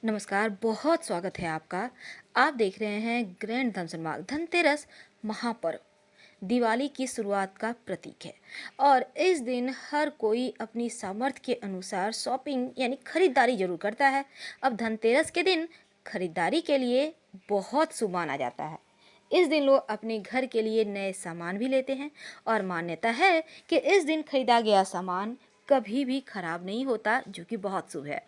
नमस्कार, बहुत स्वागत है आपका। आप देख रहे हैं ग्रैंड धनसन्मार्ग। धनतेरस महापर्व दिवाली की शुरुआत का प्रतीक है और इस दिन हर कोई अपनी सामर्थ्य के अनुसार शॉपिंग यानी खरीदारी जरूर करता है। अब धनतेरस के दिन खरीदारी के लिए बहुत शुभ माना जाता है। इस दिन लोग अपने घर के लिए नए सामान भी लेते हैं और मान्यता है कि इस दिन खरीदा गया सामान कभी भी खराब नहीं होता, जो कि बहुत शुभ है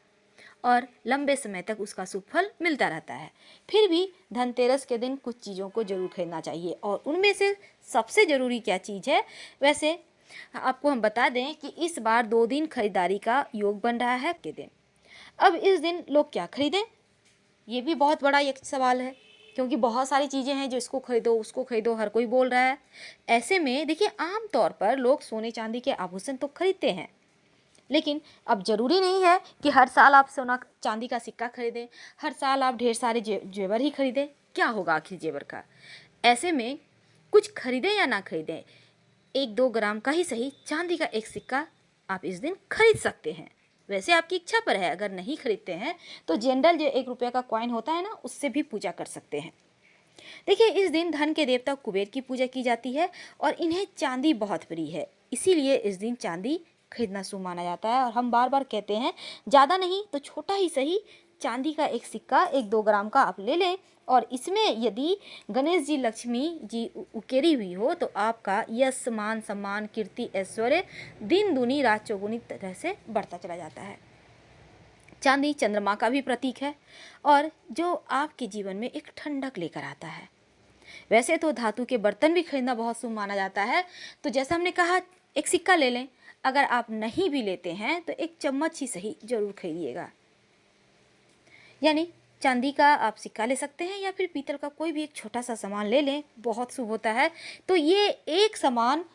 और लंबे समय तक उसका शुभ फल मिलता रहता है। फिर भी धनतेरस के दिन कुछ चीज़ों को जरूर खरीदना चाहिए और उनमें से सबसे ज़रूरी क्या चीज़ है, वैसे आपको हम बता दें कि इस बार 2 दिन खरीदारी का योग बन रहा है के दिन। अब इस दिन लोग क्या खरीदें, ये भी बहुत बड़ा एक सवाल है, क्योंकि बहुत सारी चीज़ें हैं जो इसको खरीदो उसको खरीदो हर कोई बोल रहा है। ऐसे में देखिए, आम तौर पर लोग सोने चांदी के आभूषण तो खरीदते हैं, लेकिन अब ज़रूरी नहीं है कि हर साल आप सोना चांदी का सिक्का खरीदें, हर साल आप ढेर सारे जेवर ही खरीदें। क्या होगा आखिर जेवर का? ऐसे में कुछ खरीदें या ना खरीदें, 1-2 ग्राम का ही सही चांदी का एक सिक्का आप इस दिन खरीद सकते हैं। वैसे आपकी इच्छा पर है, अगर नहीं खरीदते हैं तो जनरल जो 1 रुपये का कॉइन होता है ना, उससे भी पूजा कर सकते हैं। देखिए, इस दिन धन के देवता कुबेर की पूजा की जाती है और इन्हें चांदी बहुत प्रिय है, इसीलिए इस दिन चांदी खरीदना शुभ माना जाता है। और हम बार बार कहते हैं, ज़्यादा नहीं तो छोटा ही सही चांदी का एक सिक्का 1-2 ग्राम का आप ले लें और इसमें यदि गणेश जी लक्ष्मी जी उकेरी हुई हो तो आपका यश मान सम्मान कीर्ति ऐश्वर्य दिन दूनी रात चौगुनी तरह से बढ़ता चला जाता है। चांदी चंद्रमा का भी प्रतीक है और जो आपके जीवन में एक ठंडक लेकर आता है। वैसे तो धातु के बर्तन भी खरीदना बहुत शुभ माना जाता है, तो जैसा हमने कहा, एक सिक्का ले लें। अगर आप नहीं भी लेते हैं तो एक चम्मच ही सही जरूर खरीदिएगा, यानी चांदी का आप सिक्का ले सकते हैं या फिर पीतल का कोई भी एक छोटा सा सामान ले लें, बहुत शुभ होता है। तो ये एक सामान,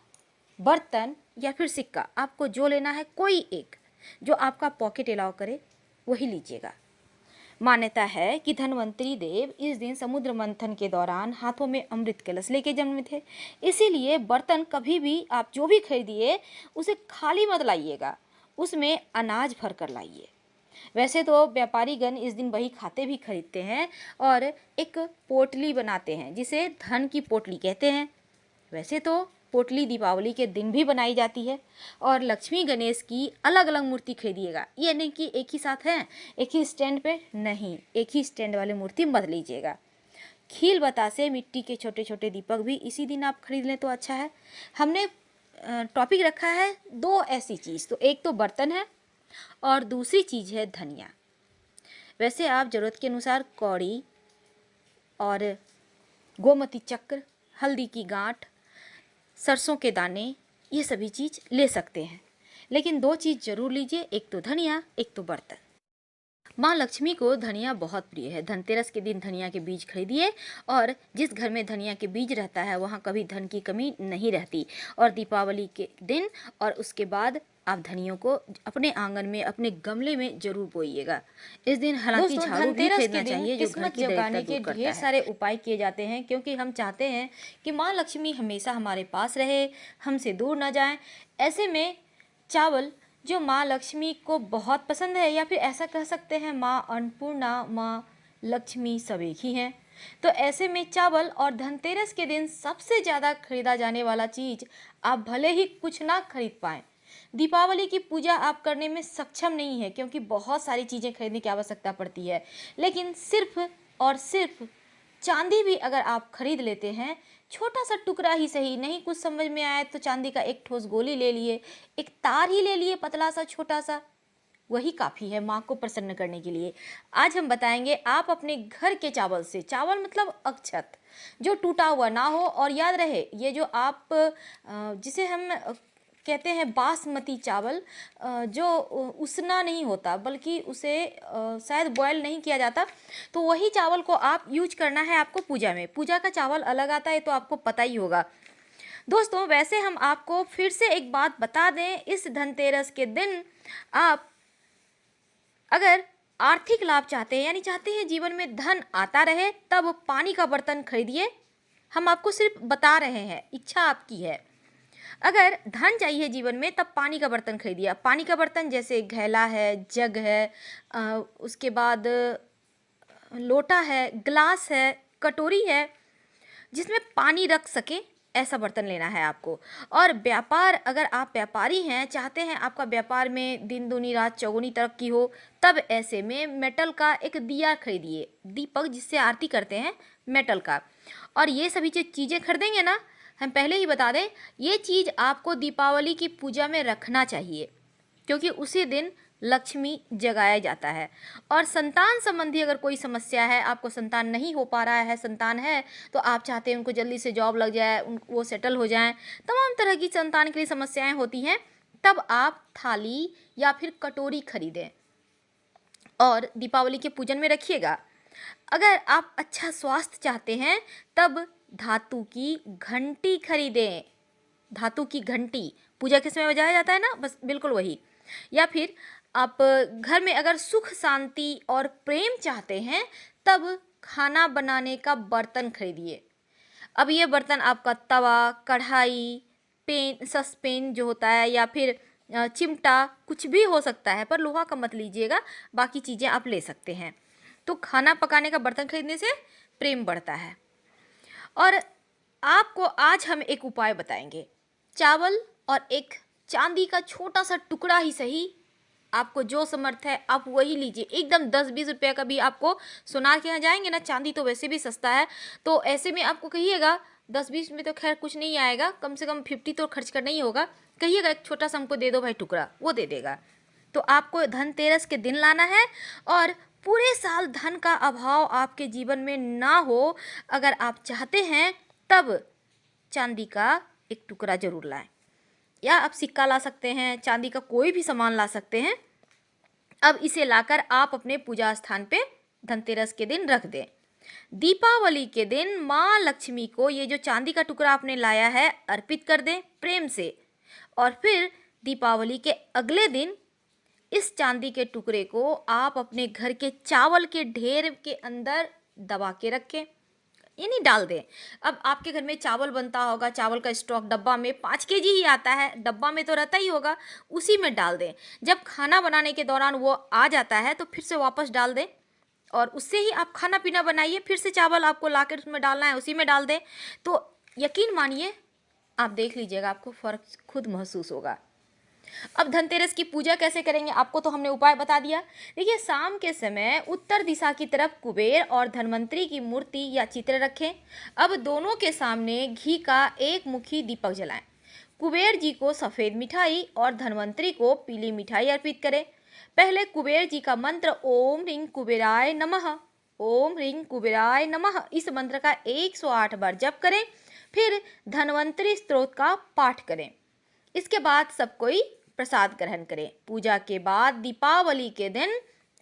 बर्तन या फिर सिक्का, आपको जो लेना है कोई एक जो आपका पॉकेट अलाउ करे वही लीजिएगा। मान्यता है कि धन्वंतरी देव इस दिन समुद्र मंथन के दौरान हाथों में अमृत कलश लेके जन्मे थे, इसीलिए बर्तन कभी भी आप जो भी खरीदिए उसे खाली मत लाइएगा, उसमें अनाज भर कर लाइए। वैसे तो व्यापारीगण इस दिन वही खाते भी खरीदते हैं और एक पोटली बनाते हैं जिसे धन की पोटली कहते हैं। वैसे तो पोटली दीपावली के दिन भी बनाई जाती है और लक्ष्मी गणेश की अलग अलग मूर्ति खरीदिएगा, ये नहीं कि एक ही साथ है एक ही स्टैंड पे, नहीं, एक ही स्टैंड वाली मूर्ति मत लीजिएगा। खील बतासे मिट्टी के छोटे छोटे दीपक भी इसी दिन आप खरीद लें तो अच्छा है। हमने टॉपिक रखा है 2 ऐसी चीज़, तो एक तो बर्तन है और दूसरी चीज़ है धनिया। वैसे आप ज़रूरत के अनुसार कौड़ी और गोमती चक्र, हल्दी की गांठ, सरसों के दाने, ये सभी चीज़ ले सकते हैं, लेकिन 2 चीज़ जरूर लीजिए, एक तो धनिया एक तो बर्तन। माँ लक्ष्मी को धनिया बहुत प्रिय है। धनतेरस के दिन धनिया के बीज खरीदिए और जिस घर में धनिया के बीज रहता है वहाँ कभी धन की कमी नहीं रहती। और दीपावली के दिन और उसके बाद आप धनियों को अपने आंगन में अपने गमले में जरूर बोइएगा। इस दिन हालांकि झाड़ू भी खरीदना चाहिए जो घर की दरिद्रता दूर करता है। ढेर सारे उपाय किए जाते हैं क्योंकि हम चाहते हैं कि माँ लक्ष्मी हमेशा हमारे पास रहे, हमसे दूर न जाए। ऐसे में चावल जो माँ लक्ष्मी को बहुत पसंद है, या फिर ऐसा कह सकते हैं माँ अन्नपूर्णा, माँ लक्ष्मी सब एक ही हैं, तो ऐसे में चावल और धनतेरस के दिन सबसे ज़्यादा खरीदा जाने वाला चीज़, आप भले ही कुछ ना खरीद पाएँ, दीपावली की पूजा आप करने में सक्षम नहीं है क्योंकि बहुत सारी चीज़ें खरीदने की आवश्यकता पड़ती है, लेकिन सिर्फ और सिर्फ चांदी भी अगर आप खरीद लेते हैं, छोटा सा टुकड़ा ही सही, नहीं कुछ समझ में आया तो चांदी का एक ठोस गोली ले लिए, एक तार ही ले लिए पतला सा छोटा सा, वही काफ़ी है माँ को प्रसन्न करने के लिए। आज हम बताएंगे आप अपने घर के चावल से, चावल मतलब अक्षत, जो टूटा हुआ ना हो, और याद रहे ये जो आप जिसे हम कहते हैं बासमती चावल, जो उसना नहीं होता बल्कि उसे शायद बॉयल नहीं किया जाता, तो वही चावल को आप यूज करना है आपको पूजा में। पूजा का चावल अलग आता है तो आपको पता ही होगा दोस्तों। वैसे हम आपको फिर से एक बात बता दें, इस धनतेरस के दिन आप अगर आर्थिक लाभ चाहते हैं, यानी चाहते हैं जीवन में धन आता रहे, तब पानी का बर्तन खरीदिए। हम आपको सिर्फ बता रहे हैं, इच्छा आपकी है। अगर धन चाहिए जीवन में तब पानी का बर्तन खरीदिए। पानी का बर्तन जैसे घैला है, जग है, उसके बाद लोटा है, ग्लास है, कटोरी है, जिसमें पानी रख सके, ऐसा बर्तन लेना है आपको। और व्यापार, अगर आप व्यापारी हैं, चाहते हैं आपका व्यापार में दिन दूनी रात चौगुनी तरक्की हो, तब ऐसे में मेटल का एक दिया खरीदिए, दीपक जिससे आरती करते हैं, मेटल का। और ये सभी जो चीज़ें खरीदेंगे ना, हम पहले ही बता दें, ये चीज़ आपको दीपावली की पूजा में रखना चाहिए, क्योंकि उसी दिन लक्ष्मी जगाया जाता है। और संतान संबंधी अगर कोई समस्या है, आपको संतान नहीं हो पा रहा है, संतान है तो आप चाहते हैं उनको जल्दी से जॉब लग जाए, वो सेटल हो जाएं, तमाम तरह की संतान के लिए समस्याएं होती हैं, तब आप थाली या फिर कटोरी खरीदें और दीपावली के पूजन में रखिएगा। अगर आप अच्छा स्वास्थ्य चाहते हैं तब धातु की घंटी खरीदें। धातु की घंटी पूजा के समय बजाया जाता है ना, बस बिल्कुल वही। या फिर आप घर में अगर सुख शांति और प्रेम चाहते हैं तब खाना बनाने का बर्तन खरीदिए। अब ये बर्तन आपका तवा, कढ़ाई, पेन, सस्पेन जो होता है, या फिर चिमटा, कुछ भी हो सकता है, पर लोहा का मत लीजिएगा, बाकी चीज़ें आप ले सकते हैं। तो खाना पकाने का बर्तन खरीदने से प्रेम बढ़ता है। और आपको आज हम एक उपाय बताएंगे। चावल और एक चांदी का छोटा सा टुकड़ा ही सही, आपको जो समर्थ है आप वही लीजिए। एकदम 10-20 रुपये का भी आपको सोनार के यहाँ जाएंगे ना, चांदी तो वैसे भी सस्ता है, तो ऐसे में आपको कहिएगा 10-20 में तो खैर कुछ नहीं आएगा, कम से कम 50 तो खर्च करना ही होगा, कहिएगा एक छोटा सा हमको दे दो भाई टुकड़ा, वो दे देगा। तो आपको धनतेरस के दिन लाना है, और पूरे साल धन का अभाव आपके जीवन में ना हो, अगर आप चाहते हैं तब चांदी का एक टुकड़ा जरूर लाएं, या आप सिक्का ला सकते हैं, चांदी का कोई भी सामान ला सकते हैं। अब इसे लाकर आप अपने पूजा स्थान पे धनतेरस के दिन रख दें। दीपावली के दिन माँ लक्ष्मी को ये जो चांदी का टुकड़ा आपने लाया है अर्पित कर दें प्रेम से, और फिर दीपावली के अगले दिन इस चांदी के टुकड़े को आप अपने घर के चावल के ढेर के अंदर दबा के रखें, यानी डाल दें। अब आपके घर में चावल बनता होगा, चावल का स्टॉक डब्बा में 5 kg ही आता है, डब्बा में तो रहता ही होगा, उसी में डाल दें। जब खाना बनाने के दौरान वो आ जाता है तो फिर से वापस डाल दें, और उससे ही आप खाना पीना बनाइए। फिर से चावल आपको लाकर उसमें डालना है, उसी में डाल दें, तो यकीन मानिए आप देख लीजिएगा, आपको फ़र्क खुद महसूस होगा। अब धनतेरस की पूजा कैसे करेंगे, आपको तो हमने उपाय बता दिया। देखिए, शाम के समय उत्तर दिशा की तरफ कुबेर और धनवंतरी की मूर्ति या चित्र रखें। अब दोनों के सामने घी का एक मुखी दीपक जलाएं। कुबेर जी को सफ़ेद मिठाई और धनवंतरी को पीली मिठाई अर्पित करें। पहले कुबेर जी का मंत्र ओम ह्रीं कुबेराय नमः, ओम ह्रीं कुबेराय नमः, इस मंत्र का 108 बार जप करें। फिर धनवंतरी स्तोत्र का पाठ करें। इसके बाद सब कोई प्रसाद ग्रहण करें। पूजा के बाद दीपावली के दिन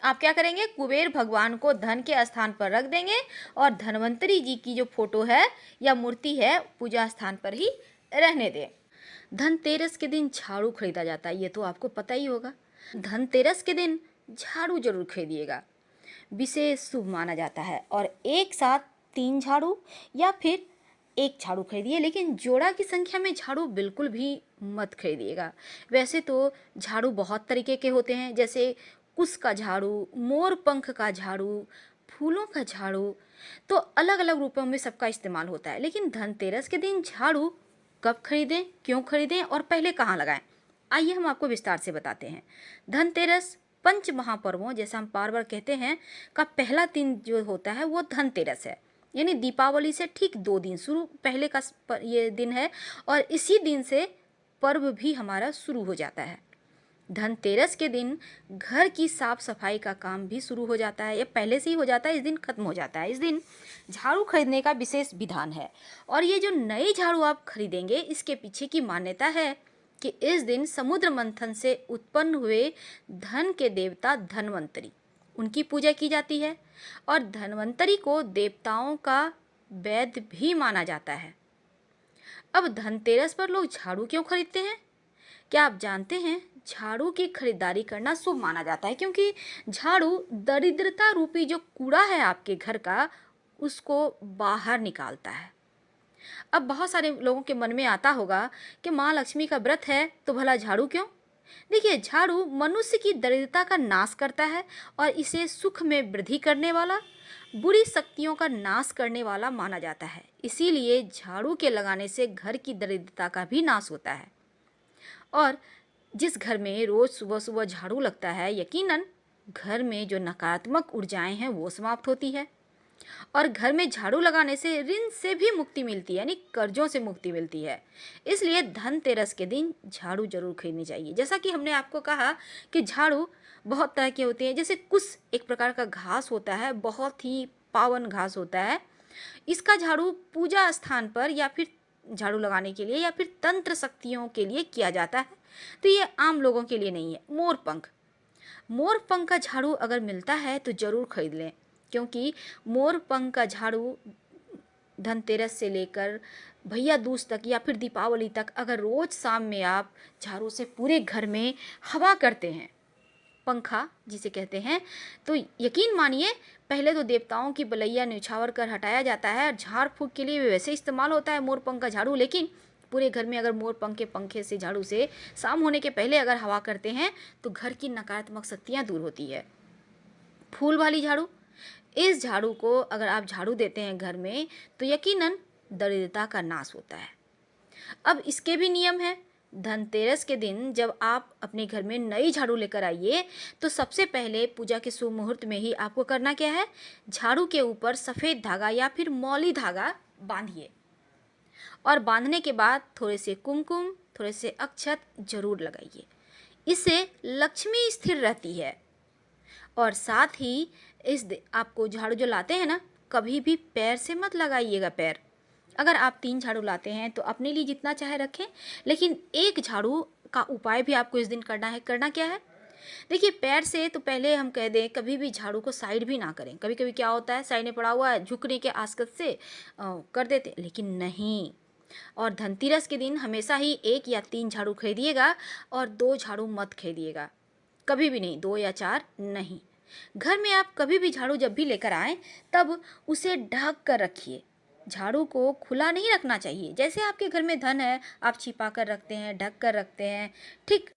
आप क्या करेंगे, कुबेर भगवान को धन के स्थान पर रख देंगे, और धनवंतरी जी की जो फोटो है या मूर्ति है पूजा स्थान पर ही रहने दें। धनतेरस के दिन झाड़ू खरीदा जाता है, ये तो आपको पता ही होगा। धनतेरस के दिन झाड़ू जरूर खरीदिएगा, विशेष शुभ माना जाता है। और एक साथ 3 झाड़ू या फिर एक झाड़ू खरीदिए, लेकिन जोड़ा की संख्या में झाड़ू बिल्कुल भी मत खरीदिएगा। वैसे तो झाड़ू बहुत तरीके के होते हैं, जैसे कुश का झाड़ू, मोर पंख का झाड़ू, फूलों का झाड़ू, तो अलग अलग रूपों में सबका इस्तेमाल होता है। लेकिन धनतेरस के दिन झाड़ू कब खरीदें, क्यों खरीदें और पहले कहाँ लगाएं, आइए हम आपको विस्तार से बताते हैं। धनतेरस पंच महापर्वों, जैसा हम बार बार कहते हैं, का पहला दिन जो होता है वो धनतेरस है, यानी दीपावली से ठीक 2 दिन शुरू पहले का ये दिन है, और इसी दिन से पर्व भी हमारा शुरू हो जाता है। धनतेरस के दिन घर की साफ सफाई का काम भी शुरू हो जाता है, ये पहले से ही हो जाता है, इस दिन खत्म हो जाता है। इस दिन झाड़ू खरीदने का विशेष विधान है, और ये जो नए झाड़ू आप खरीदेंगे इसके पीछे की मान्यता है कि इस दिन समुद्र मंथन से उत्पन्न हुए धन के देवता धनवंतरी, उनकी पूजा की जाती है, और धनवंतरी को देवताओं का वैद्य भी माना जाता है। अब धनतेरस पर लोग झाड़ू क्यों खरीदते हैं, क्या आप जानते हैं? झाड़ू की खरीदारी करना शुभ माना जाता है, क्योंकि झाड़ू दरिद्रता रूपी जो कूड़ा है आपके घर का, उसको बाहर निकालता है। अब बहुत सारे लोगों के मन में आता होगा कि माँ लक्ष्मी का व्रत है तो भला झाड़ू क्यों? देखिए, झाड़ू मनुष्य की दरिद्रता का नाश करता है और इसे सुख में वृद्धि करने वाला, बुरी शक्तियों का नाश करने वाला माना जाता है। इसीलिए झाड़ू के लगाने से घर की दरिद्रता का भी नाश होता है। और जिस घर में रोज सुबह सुबह झाड़ू लगता है, यकीनन घर में जो नकारात्मक ऊर्जाएं हैं वो समाप्त होती है। और घर में झाड़ू लगाने से ऋण से भी मुक्ति मिलती है, यानी कर्जों से मुक्ति मिलती है। इसलिए धनतेरस के दिन झाड़ू जरूर खरीदनी चाहिए। जैसा कि हमने आपको कहा कि झाड़ू बहुत तरह के होते हैं। जैसे कुश एक प्रकार का घास होता है, बहुत ही पावन घास होता है। इसका झाड़ू पूजा स्थान पर या फिर झाड़ू लगाने के लिए या फिर तंत्र शक्तियों के लिए किया जाता है। तो ये आम लोगों के लिए नहीं है। मोरपंख, मोरपंख का झाड़ू अगर मिलता है तो ज़रूर खरीद लें, क्योंकि मोरपंख का झाड़ू धनतेरस से लेकर भैया दूज तक या फिर दीपावली तक अगर रोज शाम में आप झाड़ू से पूरे घर में हवा करते हैं, पंखा जिसे कहते हैं, तो यकीन मानिए पहले तो देवताओं की बलैया न्यौछावर कर हटाया जाता है और झाड़ फूँक के लिए वैसे इस्तेमाल होता है मोरपंख का झाड़ू। लेकिन पूरे घर में अगर मोरपंख के पंखे से झाड़ू से शाम होने के पहले अगर हवा करते हैं तो घर की नकारात्मक शक्तियाँ दूर होती है। फूल वाली झाड़ू, इस झाड़ू को अगर आप झाड़ू देते हैं घर में तो यकीनन दरिद्रता का नाश होता है। अब इसके भी नियम हैं। धनतेरस के दिन जब आप अपने घर में नई झाड़ू लेकर आइए तो सबसे पहले पूजा के शुभ मुहूर्त में ही आपको करना क्या है, झाड़ू के ऊपर सफ़ेद धागा या फिर मौली धागा बांधिए और बांधने के बाद थोड़े से कुमकुम, थोड़े से अक्षत जरूर लगाइए। इससे लक्ष्मी स्थिर रहती है। और साथ ही आपको झाड़ू जो लाते हैं ना, कभी भी पैर से मत लगाइएगा। पैर अगर आप 3 झाड़ू लाते हैं तो अपने लिए जितना चाहे रखें, लेकिन एक झाड़ू का उपाय भी आपको इस दिन करना है। करना क्या है, देखिए, पैर से तो पहले हम कह दें कभी भी झाड़ू को साइड भी ना करें। कभी कभी क्या होता है, साइड में पड़ा हुआ है, झुकने के आसकत से कर देते, लेकिन नहीं। और धनतेरस के दिन हमेशा ही 1 या 3 झाड़ू खरीदिएगा और 2 झाड़ू मत खरीदिएगा, कभी भी नहीं, 2 या 4 नहीं। घर में आप कभी भी झाड़ू जब भी लेकर आएं तब उसे ढक कर रखिए। झाड़ू को खुला नहीं रखना चाहिए। जैसे आपके घर में धन है, आप छिपा कर रखते हैं, ढक कर रखते हैं, ठीक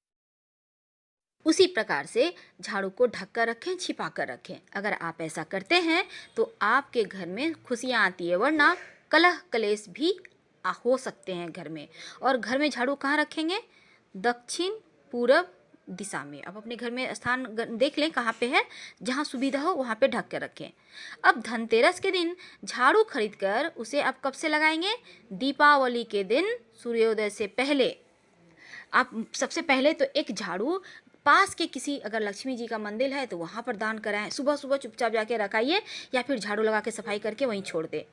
उसी प्रकार से झाड़ू को ढक कर रखें, छिपा कर रखें। अगर आप ऐसा करते हैं तो आपके घर में खुशियाँ आती है, वरना कलह कलेश भी हो सकते हैं घर में। और घर में झाड़ू कहाँ रखेंगे, दक्षिण पूरब दिशा में। अब अपने घर में स्थान देख लें कहाँ पे है, जहाँ सुविधा हो वहाँ पे ढक कर रखें। अब धनतेरस के दिन झाड़ू खरीदकर उसे आप कब से लगाएंगे, दीपावली के दिन सूर्योदय से पहले। आप सबसे पहले तो एक झाड़ू पास के किसी अगर लक्ष्मी जी का मंदिर है तो वहाँ पर दान कराएं। सुबह सुबह चुपचाप जाके रखाइए या फिर झाड़ू लगा के सफाई करके वहीं छोड़ दें।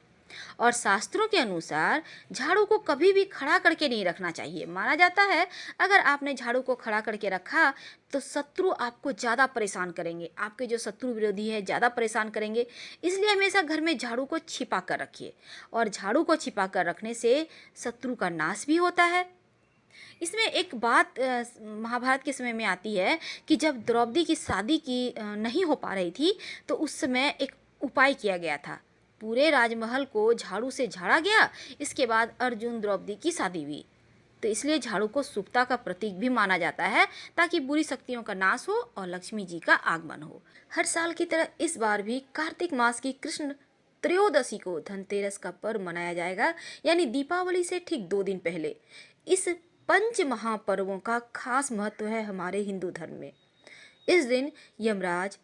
और शास्त्रों के अनुसार झाड़ू को कभी भी खड़ा करके नहीं रखना चाहिए। माना जाता है अगर आपने झाड़ू को खड़ा करके रखा तो शत्रु आपको ज़्यादा परेशान करेंगे, आपके जो शत्रु विरोधी है ज़्यादा परेशान करेंगे। इसलिए हमेशा घर में झाड़ू को छिपा कर रखिए। और झाड़ू को छिपा कर रखने से शत्रु का नाश भी होता है। इसमें एक बात महाभारत के समय में आती है कि जब द्रौपदी की शादी की नहीं हो पा रही थी तो उस समय एक उपाय किया गया था। पूरे राजमहल को झाड़ू से झाड़ा गया। इसके बाद अर्जुन द्रौपदी की शादी हुई। तो इसलिए झाड़ू को शुभता का प्रतीक भी माना जाता है, ताकि बुरी शक्तियों का नाश हो और लक्ष्मी जी का आगमन हो। हर साल की तरह इस बार भी कार्तिक मास की कृष्ण त्रयोदशी को धनतेरस का पर्व मनाया जाएगा, यानी दीपावली से ठीक 2 दिन पहले। इस पंच महापर्वों का खास महत्व है हमारे हिंदू धर्म में। इस दिन यमराज,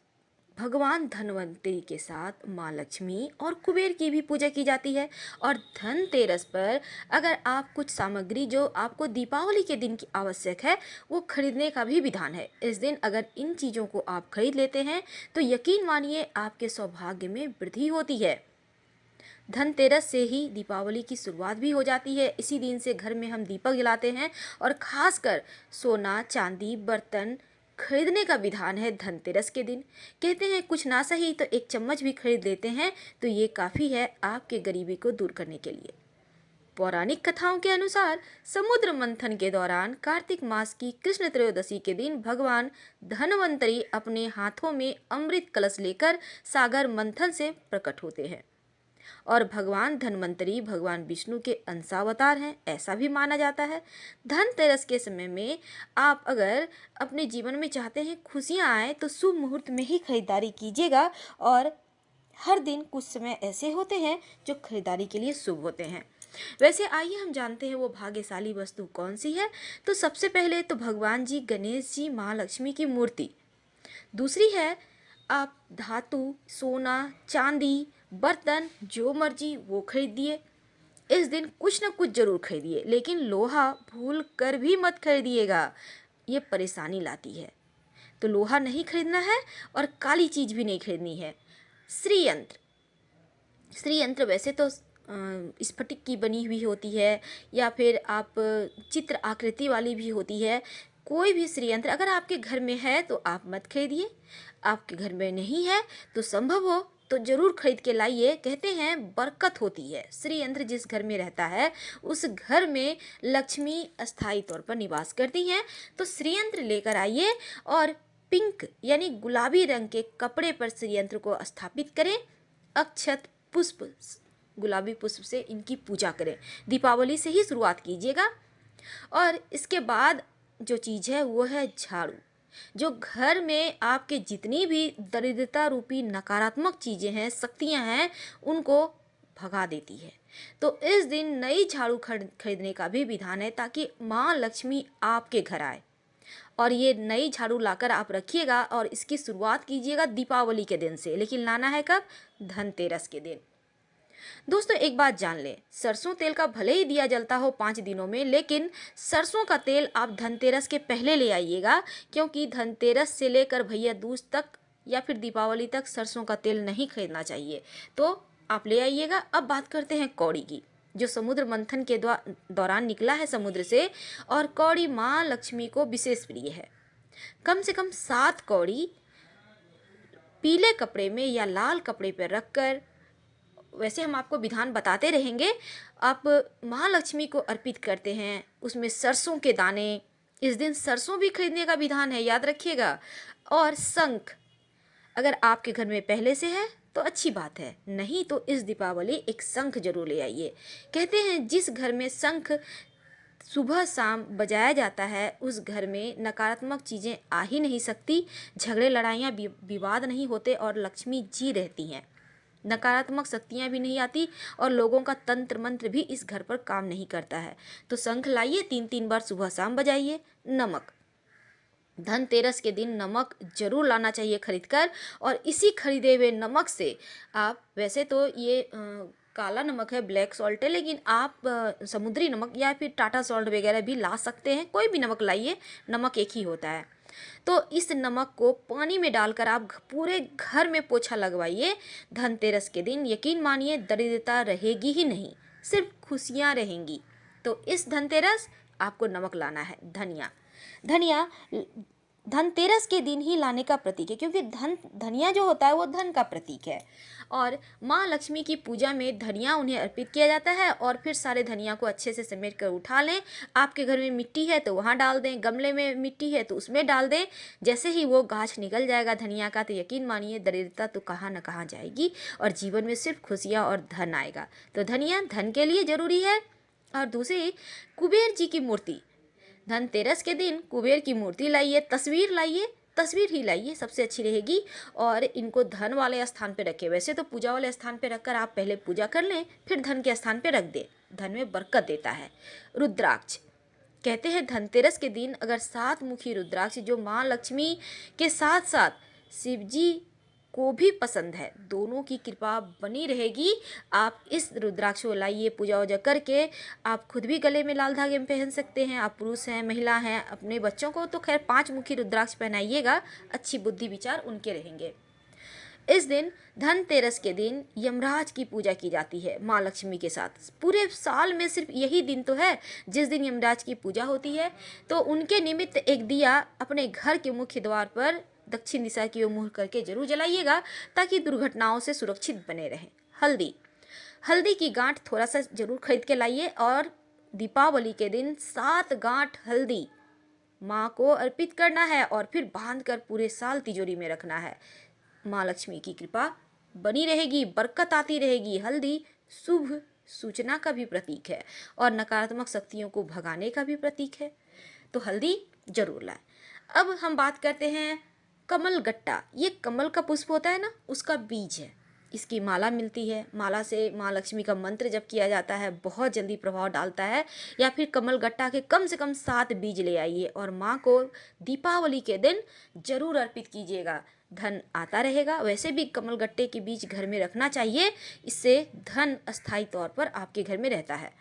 भगवान धनवंतरी के साथ माँ लक्ष्मी और कुबेर की भी पूजा की जाती है। और धनतेरस पर अगर आप कुछ सामग्री जो आपको दीपावली के दिन की आवश्यक है वो खरीदने का भी विधान है। इस दिन अगर इन चीज़ों को आप खरीद लेते हैं तो यकीन मानिए आपके सौभाग्य में वृद्धि होती है। धनतेरस से ही दीपावली की शुरुआत भी हो जाती है। इसी दिन से घर में हम दीपक जलाते हैं और खासकर सोना चांदी बर्तन खरीदने का विधान है धनतेरस के दिन। कहते हैं कुछ ना सही तो 1 चम्मच भी खरीद लेते हैं तो ये काफ़ी है आपके गरीबी को दूर करने के लिए। पौराणिक कथाओं के अनुसार समुद्र मंथन के दौरान कार्तिक मास की कृष्ण त्रयोदशी के दिन भगवान धनवंतरी अपने हाथों में अमृत कलश लेकर सागर मंथन से प्रकट होते हैं। और भगवान धन्वंतरी भगवान विष्णु के अंशावतार हैं, ऐसा भी माना जाता है। धनतेरस के समय में आप अगर अपने जीवन में चाहते हैं खुशियाँ आए तो शुभ मुहूर्त में ही खरीदारी कीजिएगा। और हर दिन कुछ समय ऐसे होते हैं जो खरीदारी के लिए शुभ होते हैं। वैसे आइए हम जानते हैं वो भाग्यशाली वस्तु कौन सी है। तो सबसे पहले तो भगवान जी गणेश जी महालक्ष्मी की मूर्ति। दूसरी है आप धातु, सोना, चांदी, बर्तन जो मर्जी वो खरीदिए। इस दिन कुछ ना कुछ जरूर खरीदिए, लेकिन लोहा भूल कर भी मत खरीदिएगा, ये परेशानी लाती है। तो लोहा नहीं खरीदना है और काली चीज भी नहीं खरीदनी है। श्री यंत्र, श्री यंत्र वैसे तो स्फटिक की बनी हुई होती है या फिर आप चित्र आकृति वाली भी होती है। कोई भी श्री यंत्र अगर आपके घर में है तो आप मत खरीदिए, आपके घर में नहीं है तो संभव हो तो जरूर खरीद के लाइए। कहते हैं बरकत होती है, श्री यंत्र जिस घर में रहता है उस घर में लक्ष्मी अस्थायी तौर पर निवास करती हैं। तो श्री यंत्र लेकर आइए और पिंक यानी गुलाबी रंग के कपड़े पर श्री यंत्र को स्थापित करें। अक्षत पुष्प, गुलाबी पुष्प से इनकी पूजा करें। दीपावली से ही शुरुआत कीजिएगा। और इसके बाद जो चीज़ है वो है झाड़ू, जो घर में आपके जितनी भी दरिद्रता रूपी नकारात्मक चीज़ें हैं, शक्तियां हैं, उनको भगा देती है। तो इस दिन नई झाड़ू खरीदने का भी विधान है ताकि माँ लक्ष्मी आपके घर आए। और ये नई झाड़ू लाकर आप रखिएगा और इसकी शुरुआत कीजिएगा दीपावली के दिन से, लेकिन लाना है कब? धनतेरस के दिन। दोस्तों एक बात जान लें, सरसों तेल का भले ही दिया जलता हो 5 दिनों में, लेकिन सरसों का तेल आप धनतेरस के पहले ले आइएगा, क्योंकि धनतेरस से लेकर भैया दूज तक या फिर दीपावली तक सरसों का तेल नहीं खरीदना चाहिए। तो आप ले आइएगा। अब बात करते हैं कौड़ी की, जो समुद्र मंथन के दौरान निकला है समुद्र से, और कौड़ी माँ लक्ष्मी को विशेष प्रिय है। कम से कम 7 कौड़ी पीले कपड़े में या लाल कपड़े पर रखकर, वैसे हम आपको विधान बताते रहेंगे, आप महालक्ष्मी को अर्पित करते हैं। उसमें सरसों के दाने, इस दिन सरसों भी खरीदने का विधान है, याद रखिएगा। और शंख अगर आपके घर में पहले से है तो अच्छी बात है, नहीं तो इस दीपावली एक शंख जरूर ले आइए। कहते हैं जिस घर में शंख सुबह शाम बजाया जाता है उस घर में नकारात्मक चीज़ें आ ही नहीं सकती, झगड़े लड़ाइयाँ विवाद नहीं होते और लक्ष्मी जी रहती हैं। नकारात्मक शक्तियाँ भी नहीं आती और लोगों का तंत्र मंत्र भी इस घर पर काम नहीं करता है। तो शंख लाइए, 3-3 बार सुबह शाम बजाइए। नमक, धनतेरस के दिन नमक जरूर लाना चाहिए खरीदकर, और इसी खरीदे हुए नमक से आप, वैसे तो ये काला नमक है, ब्लैक सॉल्ट है, लेकिन आप समुद्री नमक या फिर टाटा सॉल्ट वगैरह भी ला सकते हैं। कोई भी नमक लाइए, नमक एक ही होता है। तो इस नमक को पानी में डालकर आप पूरे घर में पोछा लगवाइए धनतेरस के दिन। यकीन मानिए दरिद्रता रहेगी ही नहीं, सिर्फ खुशियाँ रहेंगी। तो इस धनतेरस आपको नमक लाना है। धनिया, धनिया धनतेरस के दिन ही लाने का प्रतीक है, क्योंकि धनिया जो होता है वो धन का प्रतीक है। और माँ लक्ष्मी की पूजा में धनिया उन्हें अर्पित किया जाता है। और फिर सारे धनिया को अच्छे से समेट कर उठा लें। आपके घर में मिट्टी है तो वहाँ डाल दें, गमले में मिट्टी है तो उसमें डाल दें। जैसे ही वो गाछ निकल जाएगा धनिया का, तो यकीन मानिए दरिद्रता तो कहाँ न कहाँ जाएगी और जीवन में सिर्फ खुशियाँ और धन आएगा। तो धनिया धन के लिए जरूरी है। और दूसरी, कुबेर जी की मूर्ति, धनतेरस के दिन कुबेर की मूर्ति लाइए, तस्वीर लाइए, तस्वीर ही लाइए, सबसे अच्छी रहेगी। और इनको धन वाले स्थान पे रखें। वैसे तो पूजा वाले स्थान पे रखकर आप पहले पूजा कर लें, फिर धन के स्थान पे रख दें, धन में बरकत देता है। रुद्राक्ष, कहते हैं धनतेरस के दिन अगर 7 मुखी रुद्राक्ष, जो माँ लक्ष्मी के साथ साथ शिव जी को भी पसंद है, दोनों की कृपा बनी रहेगी। आप इस रुद्राक्ष को लाइए, पूजा वूजा करके आप खुद भी गले में लाल धागे में पहन सकते हैं। आप पुरुष हैं, महिला हैं, अपने बच्चों को तो खैर 5 मुखी रुद्राक्ष पहनाइएगा, अच्छी बुद्धि विचार उनके रहेंगे। इस दिन धनतेरस के दिन यमराज की पूजा की जाती है माँ लक्ष्मी के साथ। पूरे साल में सिर्फ यही दिन तो है जिस दिन यमराज की पूजा होती है। तो उनके निमित्त एक दिया अपने घर के मुख्य द्वार पर दक्षिण दिशा की ओर मुड़ करके जरूर जलाइएगा, ताकि दुर्घटनाओं से सुरक्षित बने रहें। हल्दी, हल्दी की गांठ थोड़ा सा जरूर खरीद के लाइए और दीपावली के दिन 7 गांठ हल्दी माँ को अर्पित करना है और फिर बांध कर पूरे साल तिजोरी में रखना है। माँ लक्ष्मी की कृपा बनी रहेगी, बरकत आती रहेगी। हल्दी शुभ सूचना का भी प्रतीक है और नकारात्मक शक्तियों को भगाने का भी प्रतीक है, तो हल्दी जरूर लाएं। अब हम बात करते हैं कमल गट्टा। ये कमल का पुष्प होता है ना, उसका बीज है। इसकी माला मिलती है। माला से माँ लक्ष्मी का मंत्र जप किया जाता है, बहुत जल्दी प्रभाव डालता है। या फिर कमल गट्टा के कम से कम 7 बीज ले आइए और माँ को दीपावली के दिन जरूर अर्पित कीजिएगा, धन आता रहेगा। वैसे भी कमल गट्टे के बीज घर में रखना चाहिए, इससे धन अस्थायी तौर पर आपके घर में रहता है।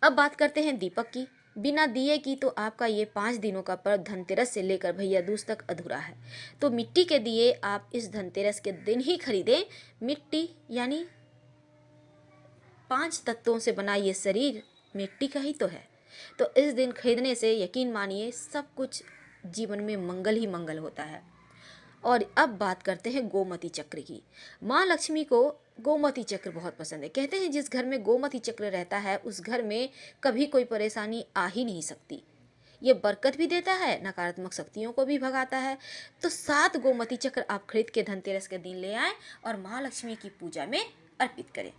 अब बात करते हैं दीपक की। बिना दिए की तो आपका ये 5 दिनों का पर्व धनतेरस से लेकर भैया दूज तक अधूरा है। तो मिट्टी के दिए आप इस धनतेरस के दिन ही खरीदें। मिट्टी यानी 5 तत्वों से बना ये शरीर मिट्टी का ही तो है। तो इस दिन खरीदने से यकीन मानिए सब कुछ जीवन में मंगल ही मंगल होता है। और अब बात करते हैं गोमती चक्र की। माँ लक्ष्मी को गोमती चक्र बहुत पसंद है। कहते हैं जिस घर में गोमती चक्र रहता है उस घर में कभी कोई परेशानी आ ही नहीं सकती। ये बरकत भी देता है, नकारात्मक शक्तियों को भी भगाता है। तो 7 गोमती चक्र आप खरीद के धनतेरस के दिन ले आएं और माँ लक्ष्मी की पूजा में अर्पित करें।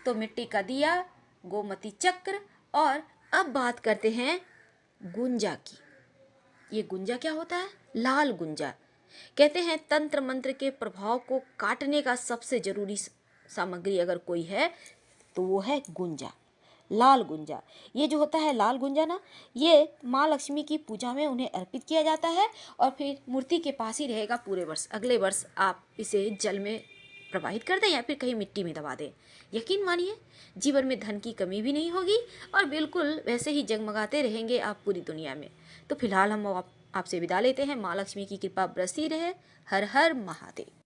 तो मिट्टी का दिया, गोमती चक्र। और अब बात करते हैं गुंजा की। ये गुंजा क्या होता है? लाल गुंजा। कहते हैं तंत्र मंत्र के प्रभाव को काटने का सबसे जरूरी सामग्री अगर कोई है तो वो है गुंजा, लाल गुंजा। ये जो होता है लाल गुंजा ना, ये माँ लक्ष्मी की पूजा में उन्हें अर्पित किया जाता है और फिर मूर्ति के पास ही रहेगा पूरे वर्ष। अगले वर्ष आप इसे जल में प्रवाहित कर दें या फिर कहीं मिट्टी में दबा दें। यकीन मानिए जीवन में धन की कमी भी नहीं होगी और बिल्कुल वैसे ही जगमगाते रहेंगे आप पूरी दुनिया में। तो फिलहाल हम आपसे विदा लेते हैं। माँ लक्ष्मी की कृपा बरसती रहे। हर हर महादेव।